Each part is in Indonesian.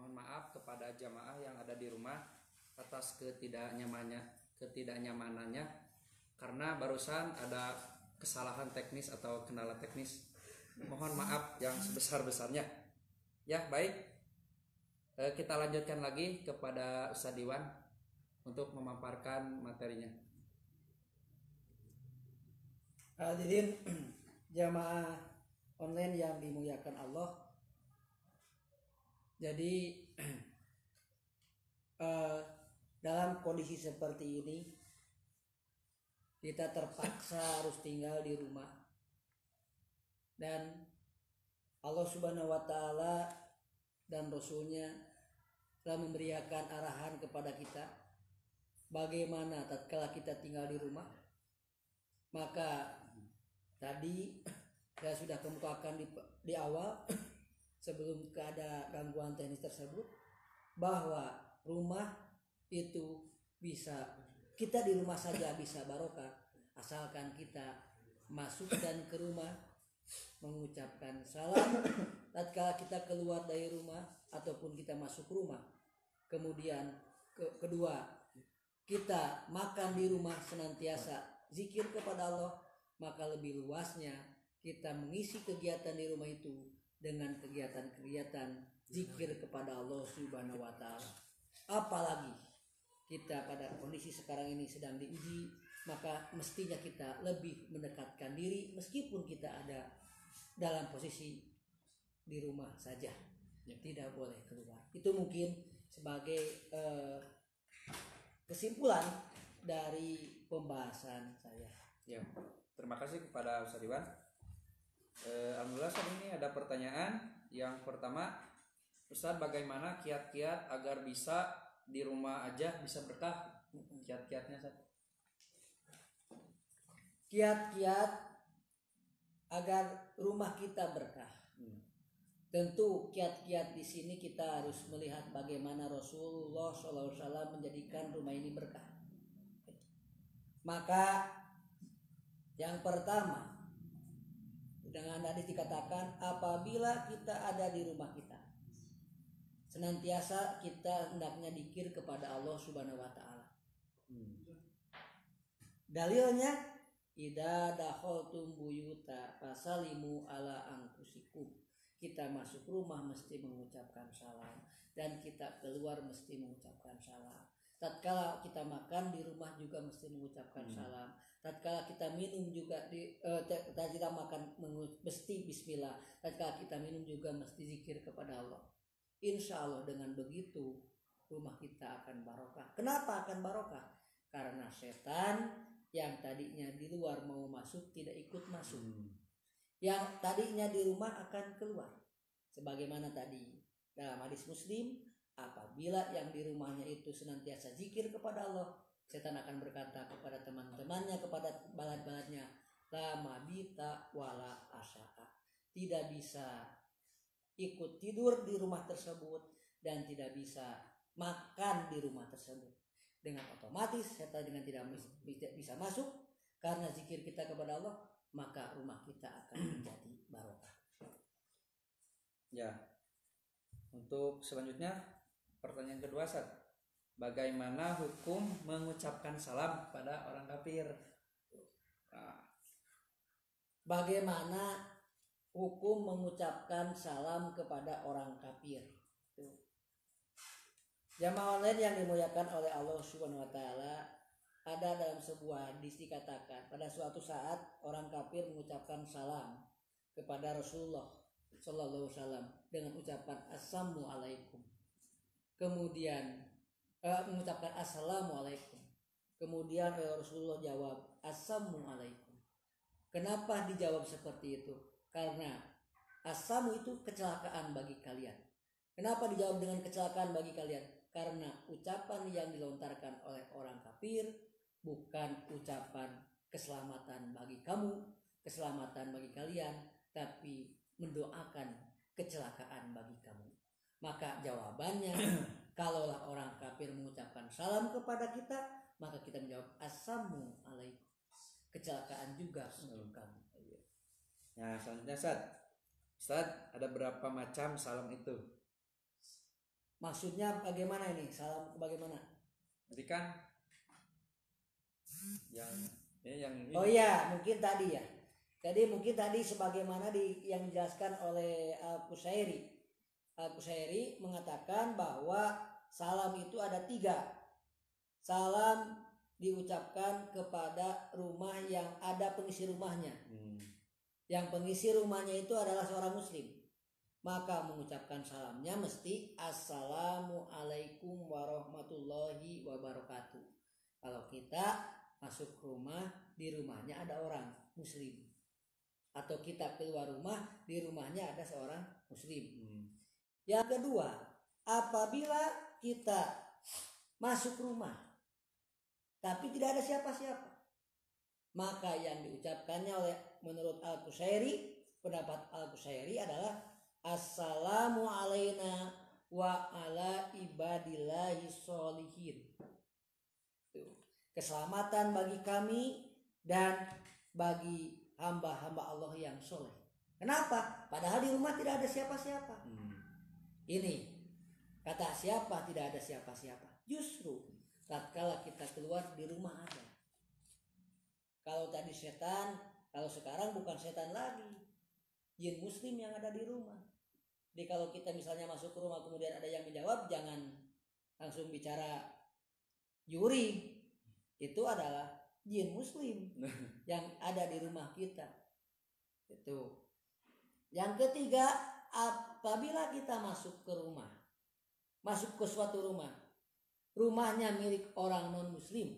Mohon maaf kepada jamaah yang ada di rumah atas ketidaknyamanannya karena barusan ada kesalahan teknis atau kendala teknis. Mohon maaf yang sebesar-besarnya. Ya, baik. Kita lanjutkan lagi kepada Ustadz Iwan untuk memaparkan materinya. Hadirin jamaah online yang dimuliakan Allah. Jadi dalam kondisi seperti ini kita terpaksa harus tinggal di rumah, dan Allah Subhanahu wa Ta'ala dan Rasulnya telah memberikan arahan kepada kita bagaimana tatkala kita tinggal di rumah. Maka tadi saya sudah kemukakan di awal sebelum ada gangguan teknis tersebut, bahwa rumah itu bisa, kita di rumah saja bisa barokah asalkan kita masuk dan ke rumah mengucapkan salam tatkala kita keluar dari rumah ataupun kita masuk rumah. Kemudian kedua, kita makan di rumah senantiasa zikir kepada Allah, maka lebih luasnya kita mengisi kegiatan di rumah itu dengan kegiatan-kegiatan zikir kepada Allah Subhanahu wa Ta'ala. Apalagi kita pada kondisi sekarang ini sedang diuji, maka mestinya kita lebih mendekatkan diri meskipun kita ada dalam posisi di rumah saja, tidak boleh keluar. Itu mungkin sebagai kesimpulan dari pembahasan saya. Ya, terima kasih kepada Ustadz Iwan. Alhamdulillah saat ini ada pertanyaan. Yang pertama, Ustadz, bagaimana kiat-kiat agar bisa di rumah aja bisa berkah? Kiat-kiatnya, Ustadz. Kiat-kiat agar rumah kita berkah. Tentu kiat-kiat di sini kita harus melihat bagaimana Rasulullah SAW menjadikan rumah ini berkah. Maka yang pertama, dengan hadis dikatakan apabila kita ada di rumah kita, senantiasa kita hendaknya dzikir kepada Allah Subhanahu wa Ta'ala. Dalilnya, idza dakhaltum buyuta fasalimu ala anfusikum. Kita masuk rumah mesti mengucapkan salam, dan kita keluar mesti mengucapkan salam. Tatkala kita makan di rumah juga mesti mengucapkan salam. Tatkala kita minum juga kita makan mesti bismillah. Tatkala kita minum juga mesti zikir kepada Allah. Insya Allah dengan begitu rumah kita akan barokah. Kenapa akan barokah? Karena setan yang tadinya di luar mau masuk tidak ikut masuk. Yang tadinya di rumah akan keluar. Sebagaimana tadi dalam hadis Muslim, apabila yang di rumahnya itu senantiasa zikir kepada Allah, setan akan berkata kepada teman-temannya, kepada balad-baladnya, la mabita wala asya'a. Tidak bisa ikut tidur di rumah tersebut dan tidak bisa makan di rumah tersebut. Dengan otomatis setan dengan tidak bisa masuk karena zikir kita kepada Allah, maka rumah kita akan menjadi barokah. Ya. Untuk selanjutnya, pertanyaan kedua, Ustaz. Bagaimana hukum mengucapkan salam pada orang kafir? Bagaimana hukum mengucapkan salam kepada orang kafir? Jamaah online yang dimuliakan oleh Allah Subhanahu wa Ta'ala, ada dalam sebuah hadis dikatakan pada suatu saat orang kafir mengucapkan salam kepada Rasulullah Sallallahu Alaihi Wasallam dengan ucapan assalamualaikum. Kemudian mengucapkan assalamualaikum. Kemudian Rasulullah jawab assalamualaikum. Kenapa dijawab seperti itu? Karena asamu itu kecelakaan bagi kalian. Kenapa dijawab dengan kecelakaan bagi kalian? Karena ucapan yang dilontarkan oleh orang kafir bukan ucapan keselamatan bagi kamu, keselamatan bagi kalian, tapi mendoakan kecelakaan bagi kamu. Maka jawabannya, kalaulah orang kafir mengucapkan salam kepada kita, maka kita menjawab assalamu alaikum. Kecelakaan juga untuk kamu. Nah, selanjutnya Ustaz, ada berapa macam salam itu? Maksudnya bagaimana ini? Salam bagaimana? Jadi kan yang ini. Oh iya, mungkin tadi ya. Jadi mungkin tadi sebagaimana yang dijelaskan oleh Al-Qusairi. Al-Qusairi mengatakan bahwa salam itu ada 3. Salam diucapkan kepada rumah yang ada pengisi rumahnya. Yang pengisi rumahnya itu adalah seorang muslim. Maka mengucapkan salamnya mesti Assalamualaikum warahmatullahi wabarakatuh. Kalau kita masuk rumah, di rumahnya ada orang muslim. Atau kita keluar rumah, di rumahnya ada seorang muslim. Yang kedua, apabila kita masuk rumah tapi tidak ada siapa-siapa, maka yang diucapkannya menurut Al-Qusairi, pendapat Al-Qusairi adalah Assalamu alaina wa ala ibadillahi sholihin. Keselamatan bagi kami dan bagi hamba-hamba Allah yang soleh. Kenapa? Padahal di rumah tidak ada siapa-siapa. Ini kata siapa tidak ada siapa-siapa. Justru tatkala kita keluar di rumah ada. Kalau tadi setan, kalau sekarang bukan setan lagi, jin muslim yang ada di rumah. Jadi kalau kita misalnya masuk ke rumah kemudian ada yang menjawab, jangan langsung bicara juri. Itu adalah jin muslim yang ada di rumah kita. Itu. Yang ketiga, apabila kita masuk ke rumah, masuk ke suatu rumah, rumahnya milik orang non muslim,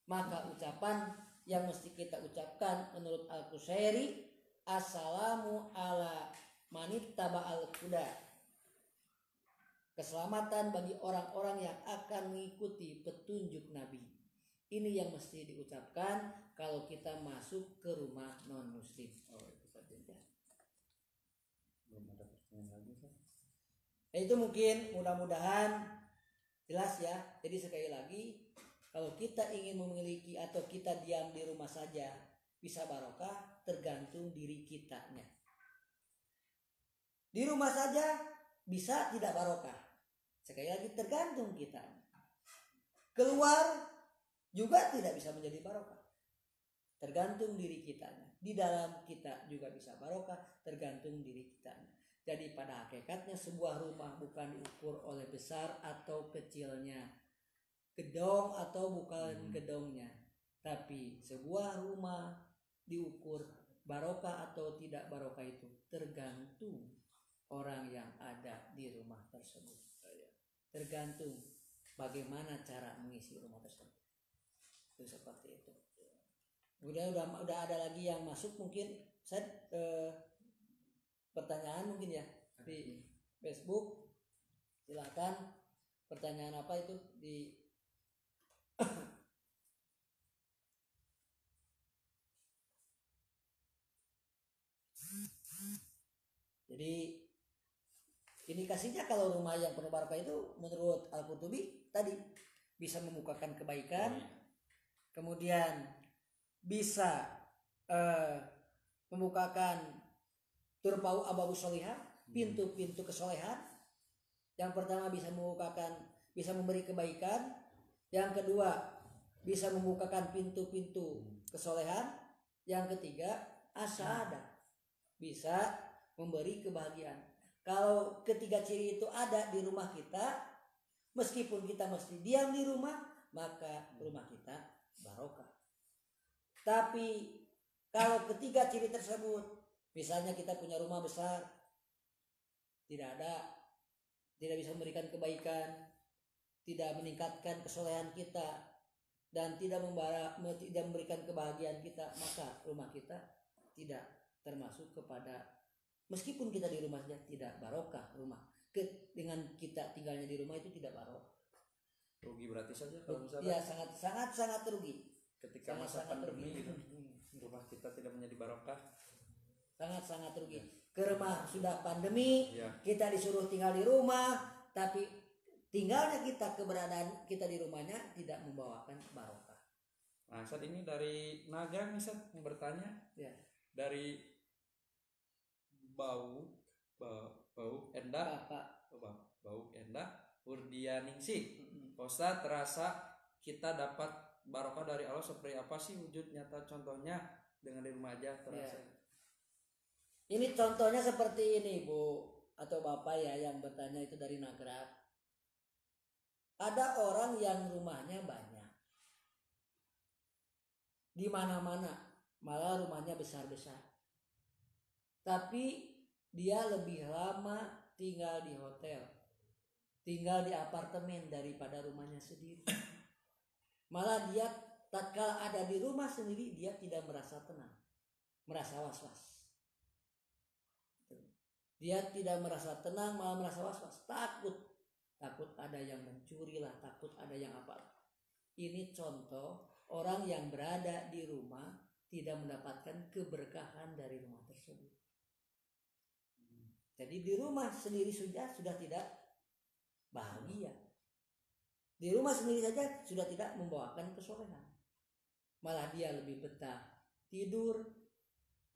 maka ucapan yang mesti kita ucapkan menurut Al-Qusairi, Assalamu ala manittaba al-huda. Keselamatan bagi orang-orang yang akan mengikuti petunjuk Nabi. Ini yang mesti diucapkan kalau kita masuk ke rumah non muslim. Oh, itu saja. Belum ada pertanyaan lagi, Pak. Itu mungkin mudah-mudahan jelas ya. Jadi sekali lagi, kalau kita ingin memiliki atau kita diam di rumah saja bisa barokah, tergantung diri kitanya. Di rumah saja bisa tidak barokah. Sekali lagi tergantung kita. Keluar juga tidak bisa menjadi barokah. Tergantung diri kitanya. Di dalam kita juga bisa barokah, tergantung diri kitanya. Jadi pada hakikatnya sebuah rumah bukan diukur oleh besar atau kecilnya, gedong atau bukan gedongnya, tapi sebuah rumah diukur barokah atau tidak barokah itu tergantung orang yang ada di rumah tersebut. Tergantung bagaimana cara mengisi rumah tersebut. Itu seperti itu. Udah ada lagi yang masuk mungkin saya pertanyaan mungkin ya di Facebook, silakan pertanyaan apa itu di jadi indikasinya kalau rumah yang penuh barokah itu menurut Al-Qurtubi tadi bisa membukakan kebaikan, kemudian bisa membukakan turpau ababu solihah, pintu-pintu kesolehan. Yang pertama bisa memberi kebaikan, yang kedua bisa membukakan pintu-pintu kesolehan, yang ketiga asada, bisa memberi kebahagiaan. Kalau ketiga ciri itu ada di rumah kita, meskipun kita mesti diam di rumah, maka rumah kita barokah. Tapi kalau ketiga ciri tersebut, misalnya kita punya rumah besar, tidak bisa memberikan kebaikan, tidak meningkatkan kesolehan kita, dan tidak memberikan kebahagiaan kita, maka rumah kita tidak termasuk kepada, meskipun kita di rumahnya tidak barokah rumah. Dengan kita tinggalnya di rumah itu tidak barokah. Rugi berarti saja kalau misalnya. Iya, sangat rugi. Ketika masa pandemi gitu, rumah kita tidak menjadi barokah. Sangat rugi. Ke rumah sudah pandemi, kita disuruh tinggal di rumah, tapi tinggalnya kita, keberadaan kita di rumahnya tidak membawakan barokah. Nah, saat ini dari Naga nih Seth, yang bertanya, ya, dari bau Endah, Urdianingsih. Ustaz, terasa kita dapat barokah dari Allah seperti apa sih wujud nyata contohnya dengan di rumah aja terasa? Ya. Ini contohnya seperti ini Bu atau Bapak ya yang bertanya itu dari Nagrak. Ada orang yang rumahnya banyak, di mana-mana, malah rumahnya besar-besar. Tapi dia lebih lama tinggal di hotel, tinggal di apartemen daripada rumahnya sendiri. Malah dia tatkala ada di rumah sendiri dia tidak merasa tenang, merasa was-was. Dia tidak merasa tenang, malah merasa was-was, takut ada yang mencuri lah, takut ada yang apa. Ini contoh orang yang berada di rumah tidak mendapatkan keberkahan dari rumah tersebut. Jadi di rumah sendiri sudah tidak bahagia. Di rumah sendiri saja sudah tidak membawakan kesolehan. Malah dia lebih betah tidur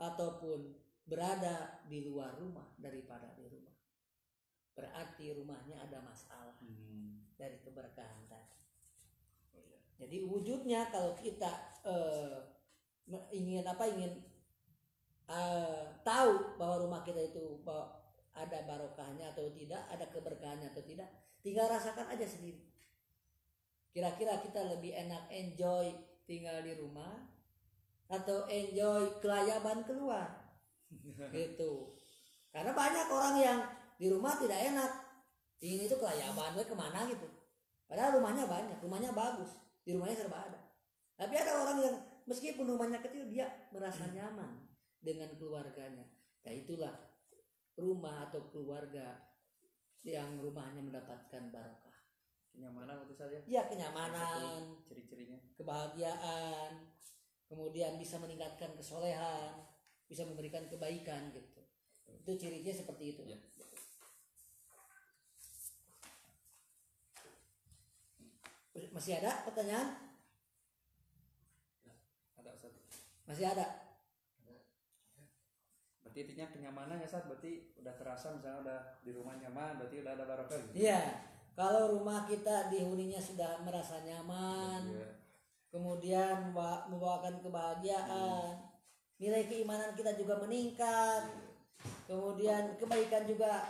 ataupun berada di luar rumah daripada di rumah. Berarti rumahnya ada masalah dari keberkahan tadi. Jadi wujudnya kalau kita ingin tahu bahwa rumah kita itu ada barokahnya atau tidak, ada keberkahannya atau tidak, tinggal rasakan aja sendiri. Kira-kira kita lebih enak enjoy tinggal di rumah atau enjoy kelayaban keluar gitu. Karena banyak orang yang di rumah tidak enak, ingin itu kelayaban gue kemana gitu, padahal rumahnya banyak, rumahnya bagus, di rumahnya serba ada. Tapi ada orang yang meskipun rumahnya kecil dia merasa nyaman dengan keluarganya. Nah itulah rumah atau keluarga yang rumahnya mendapatkan barokah. Kenyamanan itu saja. Ya kenyamanan, ciri-cirinya. Kebahagiaan, kemudian bisa meningkatkan kesolehan, bisa memberikan kebaikan gitu. Itu cirinya seperti itu. Ya. Masih ada pertanyaan? Ada Ustaz. Masih ada. Berarti intinya kenyamanan ya Ustaz, berarti udah terasa misalnya udah di rumah nyaman, berarti udah ada barokah gitu. Iya. Kalau rumah kita dihuninya sudah merasa nyaman, kemudian membawakan kebahagiaan, nilai keimanan kita juga meningkat, kemudian kebaikan juga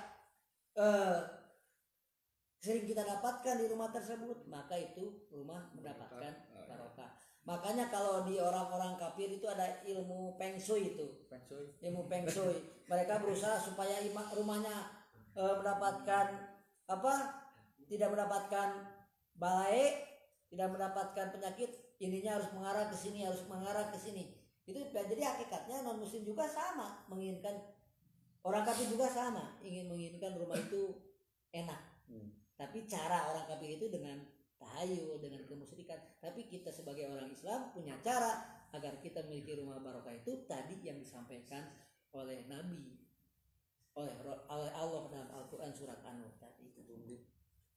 sering kita dapatkan di rumah tersebut, maka itu rumah mendapatkan barokah. Makanya kalau di orang-orang kafir itu ada ilmu Feng Shui itu. Ilmu Feng Shui. Mereka berusaha supaya rumahnya mendapatkan tidak mendapatkan balai, tidak mendapatkan penyakit, ininya harus mengarah ke sini, harus mengarah ke sini. Itu jadi hakikatnya non muslim juga sama, menginginkan orang kafir juga sama, menginginkan rumah itu enak. Tapi cara orang kafir itu dengan tahayul, dengan kemusyrikan. Tapi kita sebagai orang Islam punya cara agar kita memiliki rumah barokah itu tadi yang disampaikan oleh Nabi, oleh Allah dalam Al-Quran surat An-Nur tadi itu.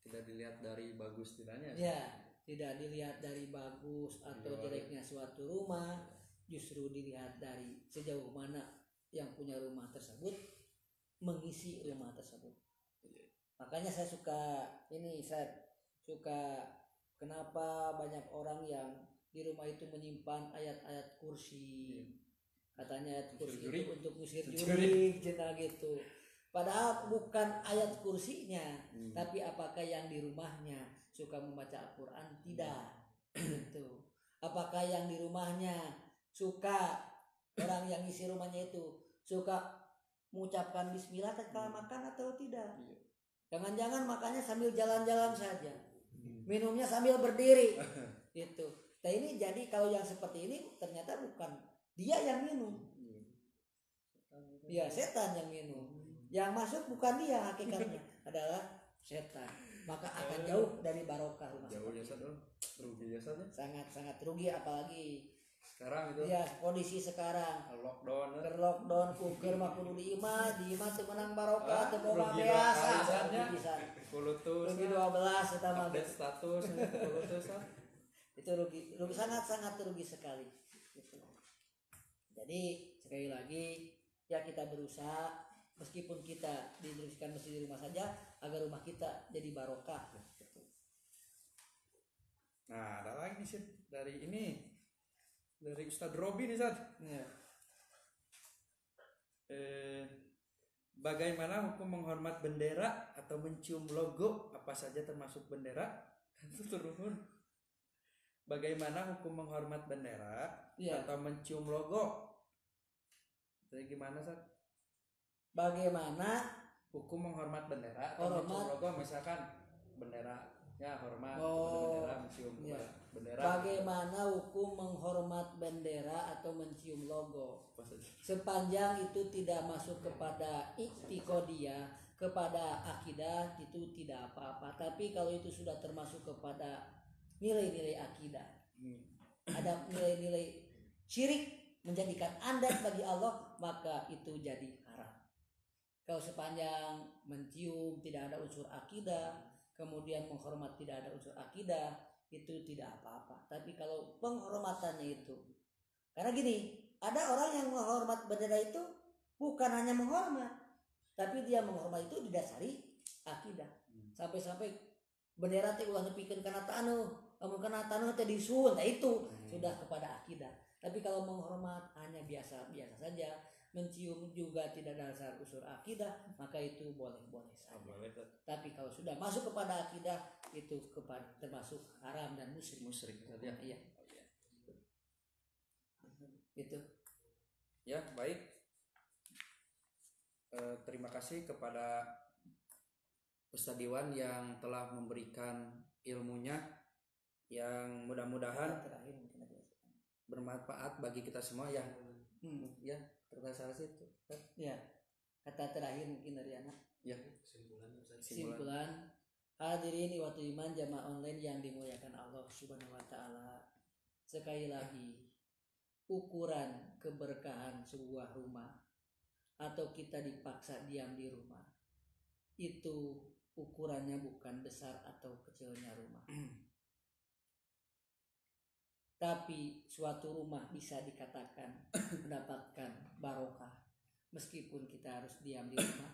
Tidak dilihat dari bagus tidaknya. Ya, tidak dilihat dari bagus atau jeleknya suatu rumah, justru dilihat dari sejauh mana yang punya rumah tersebut mengisi rumah tersebut. Makanya saya suka kenapa banyak orang yang di rumah itu menyimpan ayat-ayat kursi. Katanya ayat kursi itu untuk musir juri, cerita gitu. Padahal bukan ayat kursinya, tapi apakah yang di rumahnya suka membaca Al-Quran? Tidak. Gitu. Apakah yang di rumahnya suka, orang yang isi rumahnya itu suka mengucapkan bismillah ketika makan atau tidak? Jangan-jangan makannya sambil jalan-jalan saja, minumnya sambil berdiri, gitu. Nah ini jadi kalau yang seperti ini ternyata bukan dia yang minum, dia setan yang minum. Yang masuk bukan dia, hakikatnya adalah setan. Maka akan jauh dari barokah rumah. Jauh ya Ustaz, rugi ya Ustaz. Sangat rugi, apalagi sekarang itu. Ya kondisi sekarang. Lockdown, kuker mah kudu di imah teu menang barokah, teu boga biasa. Rugi 12 eta mah status itu rugi sangat rugi sekali. Gitu. Jadi sekali lagi ya kita berusaha. Meskipun kita didirikan masjid di rumah diterima saja agar rumah kita jadi barokah. Nah, ada lagi nih Sid dari Ustadz Robi nih Sad. Ya. Bagaimana hukum menghormat bendera atau mencium logo apa saja termasuk bendera? Itu turun. Bagaimana hukum menghormat bendera atau mencium logo? Jadi gimana Sad? Bagaimana hukum menghormat bendera atau mencium logo, misalkan bendera ya hormat bendera, mencium bendera. Bagaimana hukum menghormat bendera atau mencium logo? Sepanjang itu tidak masuk kepada iktiqodiyah, kepada akidah, itu tidak apa-apa. Tapi kalau itu sudah termasuk kepada nilai-nilai akidah, ada nilai-nilai syirik menjadikan andat bagi Allah, maka itu jadi haram. Kalau sepanjang mencium tidak ada unsur akidah, kemudian menghormat tidak ada unsur akidah, itu tidak apa-apa. Tapi kalau penghormatannya itu, karena gini, ada orang yang menghormat bendera itu bukan hanya menghormat, tapi dia menghormat itu didasari akidah. Sampai-sampai bendera teh ulah nepikeun kana tanu, amun kana tanu teh disuun, itu sudah kepada akidah. Tapi kalau menghormat hanya biasa-biasa saja, mencium juga tidak dasar unsur akidah, maka itu boleh-boleh saja. Tapi kalau sudah masuk kepada akidah, itu termasuk haram dan musyrik. Iya. Itu. Ya, baik. Terima kasih kepada Ustadz Iwan yang telah memberikan ilmunya yang mudah-mudahan bermanfaat bagi kita semua ya. Ya, terasa itu. Ya. Kata terakhir mungkin dari anak. Ya. Simpulan. Hadirin wa iman jamaah online yang dimuliakan Allah Subhanahu wa taala. Sekali lagi, ukuran keberkahan sebuah rumah atau kita dipaksa diam di rumah, itu ukurannya bukan besar atau kecilnya rumah. Tapi suatu rumah bisa dikatakan mendapatkan barokah meskipun kita harus diam di rumah.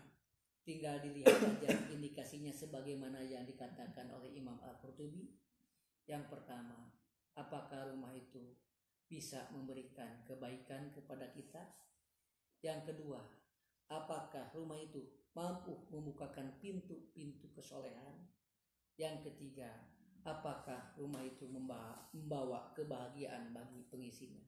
Tinggal dilihat saja indikasinya sebagaimana yang dikatakan oleh Imam Al-Qurtubi. Yang pertama, apakah rumah itu bisa memberikan kebaikan kepada kita? Yang kedua, apakah rumah itu mampu membukakan pintu-pintu kesolehan? Yang ketiga, apakah rumah itu membawa kebahagiaan bagi pengisinya?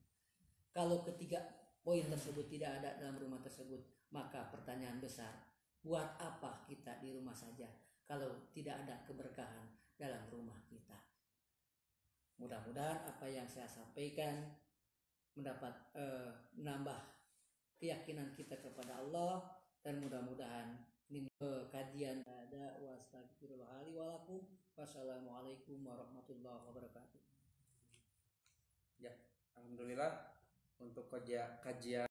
Kalau ketiga poin tersebut tidak ada dalam rumah tersebut, maka pertanyaan besar, buat apa kita di rumah saja kalau tidak ada keberkahan dalam rumah kita? Mudah-mudahan apa yang saya sampaikan menambah keyakinan kita kepada Allah, dan mudah-mudahan ini kajian ada. Wassalamualaikum warahmatullahi wabarakatuh. Ya, alhamdulillah untuk kajian